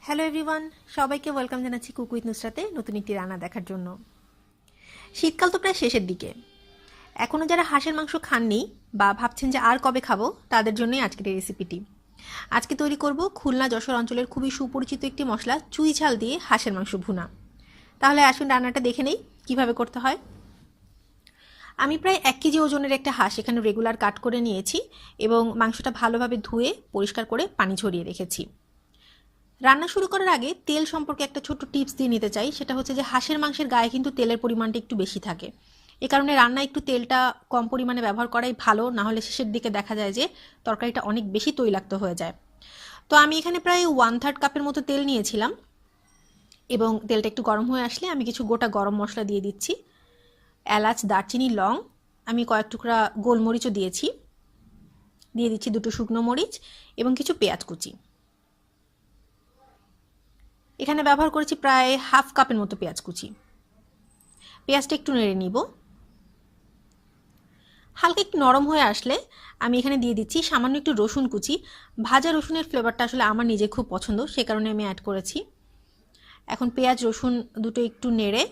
Hello everyone, সবাইকে welcome জানাচ্ছি cook with নুসরাতে নতুন একটি রান্না দেখার জন্য। শীতকাল তো প্রায় শেষের দিকে। এখনও যারা হাঁসের মাংস খাননি বা ভাবছেন যে আর কবে খাবো, তাদের জন্যই আজকের এই রেসিপিটি। আজকে তৈরি করব খুলনা যশোর অঞ্চলের খুবই সুপরিচিত একটি মশলা চুই ঝাল দিয়ে হাঁসের মাংস ভুনা। তাহলে আসুন রান্নাটা দেখে নেই কীভাবে করতে হয়। আমি প্রায় 1 কেজি ওজনের একটা হাঁস এখানে রেগুলার কাট করে নিয়েছি এবং মাংসটা ভালোভাবে ধুয়ে পরিষ্কার করে পানি ঝরিয়ে রেখেছি। রান্না শুরু করার আগে তেল সম্পর্কে একটা ছোট্ট টিপস দিয়ে নিতে চাই, সেটা হচ্ছে যে হাঁসের মাংসের গায়ে কিন্তু তেলের পরিমাণটা একটু বেশি থাকে। এ কারণে রান্নায় একটু তেলটা কম পরিমাণে ব্যবহার করাই ভালো, না হলে শেষের দিকে দেখা যায় যে তরকারিটা অনেক বেশি তৈলাক্ত হয়ে যায়। তো আমি এখানে প্রায় 1/3 কাপের মতো তেল নিয়েছিলাম এবং তেলটা একটু গরম হয়ে আসলে আমি কিছু গোটা গরম মশলা দিয়ে দিচ্ছি। এলাচ, দারচিনি, লং, আমি কয়েক টুকরা গোলমরিচও দিয়েছি। দিয়ে দিচ্ছি 2টো শুকনো মরিচ এবং কিছু পেঁয়াজ কুচি। এখানে ব্যবহার করেছি প্রায় 1/2 কাপের মতো পেঁয়াজ কুচি। পেঁয়াজটা একটু নেড়ে নিব। হালকা একটু নরম হয়ে আসলে আমি এখানে দিয়ে দিচ্ছি সামান্য একটু রসুন কুচি। ভাজা রসুনের ফ্লেভারটা আসলে আমার নিজে খুব পছন্দ, সে কারণে আমি অ্যাড করেছি। এখন পেঁয়াজ রসুন দুটো একটু নেড়ে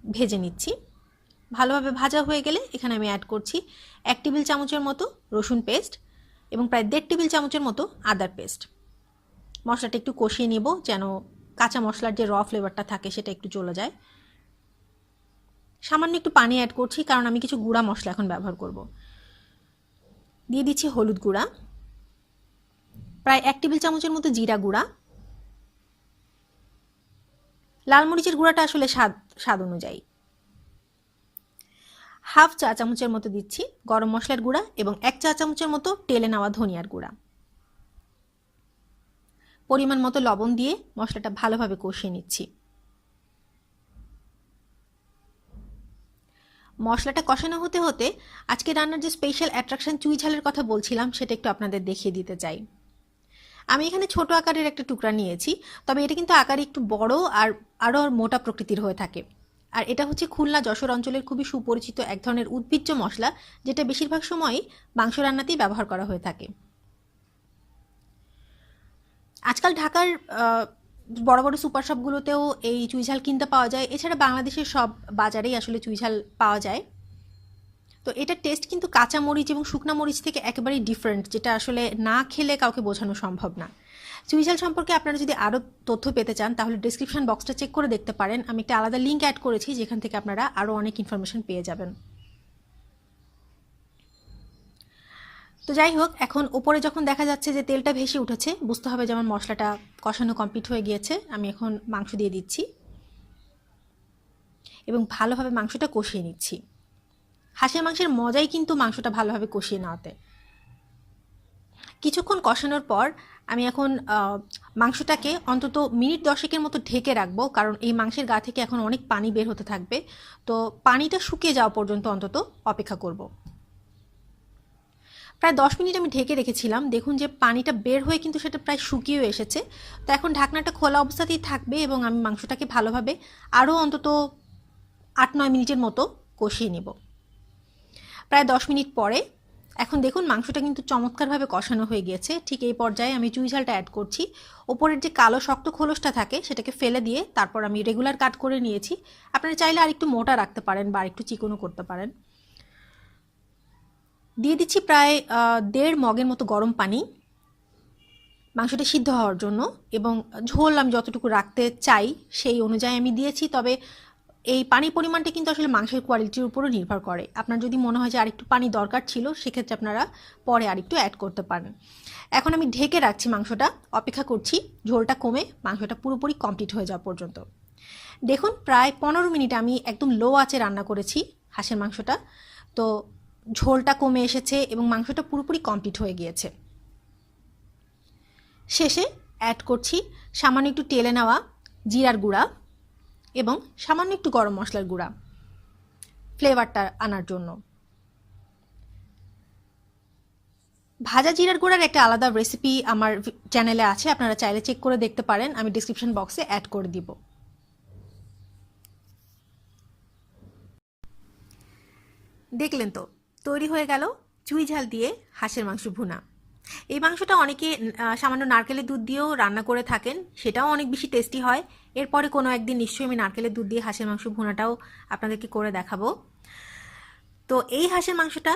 ভেজে নিচ্ছি। ভালোভাবে ভাজা হয়ে গেলে এখানে আমি অ্যাড করছি 1 টেবিল চামচের মতো রসুন পেস্ট এবং প্রায় 1.5 টেবিল চামচের মতো আদার পেস্ট। মশলাটা একটু কষিয়ে নিব যেন কাঁচা মশলার যে র ফ্লেভারটা থাকে সেটা একটু চলে যায়। সামান্য একটু পানি অ্যাড করছি কারণ আমি কিছু গুঁড়া মশলা এখন ব্যবহার করব। দিয়ে দিচ্ছি হলুদ গুঁড়া, প্রায় 1 টেবিল চামচের মতো জিরা গুঁড়া। লাল মরিচের গুঁড়াটা আসলে স্বাদ অনুযায়ী। 1/2 চা চামচের মতো দিচ্ছি গরম মশলার গুঁড়া এবং 1 চা চামচের মতো টেলে নেওয়া ধনিয়ার গুঁড়া। পরিমাণ মতো লবণ দিয়ে মশলাটা ভালোভাবে কষিয়ে নিচ্ছি। মশলাটা কষানো হতে হতে আজকে রান্নার যে স্পেশাল অ্যাট্রাকশন চুই ঝালের কথা বলছিলাম সেটা একটু আপনাদের দেখিয়ে দিতে চাই। আমি এখানে ছোট আকারের একটা টুকরা নিয়েছি, তবে এটা কিন্তু আকারে একটু বড় আর আরও মোটা প্রকৃতির হয়ে থাকে। আর এটা হচ্ছে খুলনা যশোর অঞ্চলের খুবই সুপরিচিত এক ধরনের উদ্ভিজ্জ মশলা, যেটা বেশিরভাগ সময়ই মাংস রান্নাতেই ব্যবহার করা হয়ে থাকে। আজকাল ঢাকার বড় বড় সুপার শপগুলোতেও এই চুইঝাল কিনতে পাওয়া যায়। এছাড়া বাংলাদেশের সব বাজারেই আসলে চুইঝাল পাওয়া যায়। তো এটার টেস্ট কিন্তু কাঁচা মরিচ এবং শুকনা মরিচ থেকে একেবারেই ডিফারেন্ট, যেটা আসলে না খেলে কাউকে বোঝানো সম্ভব না। চুইঝাল সম্পর্কে আপনারা যদি আরও তথ্য পেতে চান তাহলে ডিসক্রিপশন বক্সটা চেক করে দেখতে পারেন। আমি একটা আলাদা লিঙ্ক অ্যাড করেছি যেখান থেকে আপনারা আরও অনেক ইনফরমেশন পেয়ে যাবেন। তো যাই হোক, এখন ওপরে যখন দেখা যাচ্ছে যে তেলটা ভেসে উঠেছে, বুঝতে হবে যেমন মশলাটা কষানো কমপ্লিট হয়ে গিয়েছে। আমি এখন মাংস দিয়ে দিচ্ছি এবং ভালোভাবে মাংসটা কষিয়ে নিচ্ছি। হাঁসের মাংসের মজাই কিন্তু মাংসটা ভালোভাবে কষিয়ে নেওয়াতে। কিছুক্ষণ কষানোর পর আমি এখন মাংসটাকে অন্তত মিনিট 10 মতো ঢেকে রাখবো, কারণ এই মাংসের গা থেকে এখন অনেক পানি বের হতে থাকবে। তো পানিটা শুকিয়ে যাওয়া পর্যন্ত অন্তত অপেক্ষা করব। প্রায় 10 মিনিট আমি ঢেকে রেখেছিলাম। দেখুন যে পানিটা বের হয়ে কিন্তু সেটা প্রায় শুকিয়েও এসেছে। তো এখন ঢাকনাটা খোলা অবস্থাতেই থাকবে এবং আমি মাংসটাকে ভালোভাবে আরও অন্তত 8-9 মিনিটের মতো কষিয়ে নেব। প্রায় 10 মিনিট পরে এখন দেখুন মাংসটা কিন্তু চমৎকারভাবে কষানো হয়ে গিয়েছে। ঠিক এই পর্যায়ে আমি চুই ঝালটা অ্যাড করছি। ওপরের যে কালো শক্ত খোলসটা থাকে সেটাকে ফেলে দিয়ে তারপর আমি রেগুলার কাট করে নিয়েছি। আপনারা চাইলে আর একটু মোটা রাখতে পারেন বা আর একটু চিকনও করতে পারেন। দিয়ে দিচ্ছি প্রায় 1.5 মগের মতো গরম পানি মাংসটা সিদ্ধ হওয়ার জন্য, এবং ঝোল আমি যতটুকু রাখতে চাই সেই অনুযায়ী আমি দিয়েছি। তবে এই পানির পরিমাণটা কিন্তু আসলে মাংসের কোয়ালিটির উপরও নির্ভর করে। আপনার যদি মনে হয় যে আরেকটু পানি দরকার ছিল, সেক্ষেত্রে আপনারা পরে আরেকটু অ্যাড করতে পারেন। এখন আমি ঢেকে রাখছি মাংসটা, অপেক্ষা করছি ঝোলটা কমে মাংসটা পুরোপুরি কমপ্লিট হয়ে যাওয়া পর্যন্ত। দেখুন প্রায় 15 মিনিট আমি একদম লো আঁচে রান্না করেছি হাঁসের মাংসটা। তো ঝোলটা কমে এসেছে এবং মাংসটা পুরোপুরি কমপ্লিট হয়ে গিয়েছে। শেষে অ্যাড করছি সামান্য একটু তেলে নেওয়া জিরার গুঁড়া এবং সামান্য একটু গরম মশলার গুঁড়া, ফ্লেভারটা আনার জন্য। ভাজা জিরার গুঁড়ার একটা আলাদা রেসিপি আমার চ্যানেলে আছে, আপনারা চাইলে চেক করে দেখতে পারেন। আমি ডিসক্রিপশন বক্সে অ্যাড করে দিব। দেখলেন তো, তৈরি হয়ে গেল চুই ঝাল দিয়ে হাঁসের মাংস ভুনা। এই মাংসটা অনেকে সামান্য নারকেলের দুধ দিয়েও রান্না করে থাকেন, সেটাও অনেক বেশি টেস্টি হয়। এরপরে কোনো একদিন নিশ্চয়ই আমি নারকেলের দুধ দিয়ে হাঁসের মাংস ভুনাটাও আপনাদেরকে করে দেখাবো। তো এই হাঁসের মাংসটা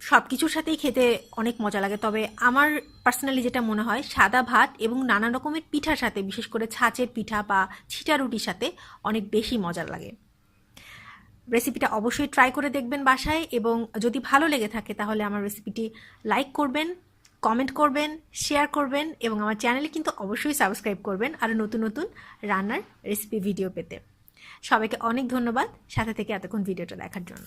সব কিছুর সাথেই খেতে অনেক মজা লাগে, তবে আমার পার্সোনালি যেটা মনে হয় সাদা ভাত এবং নানা রকমের পিঠার সাথে, বিশেষ করে ছাঁচের পিঠা বা ছিটা রুটির সাথে অনেক বেশি মজার লাগে। রেসিপিটা অবশ্যই ট্রাই করে দেখবেন বাসায়, এবং যদি ভালো লেগে থাকে তাহলে আমার রেসিপিটি লাইক করবেন, কমেন্ট করবেন, শেয়ার করবেন, এবং আমার চ্যানেলে কিন্তু অবশ্যই সাবস্ক্রাইব করবেন আরও নতুন নতুন রান্নার রেসিপি ভিডিও পেতে। সবাইকে অনেক ধন্যবাদ সাথে থেকে এতক্ষণ ভিডিওটা দেখার জন্য।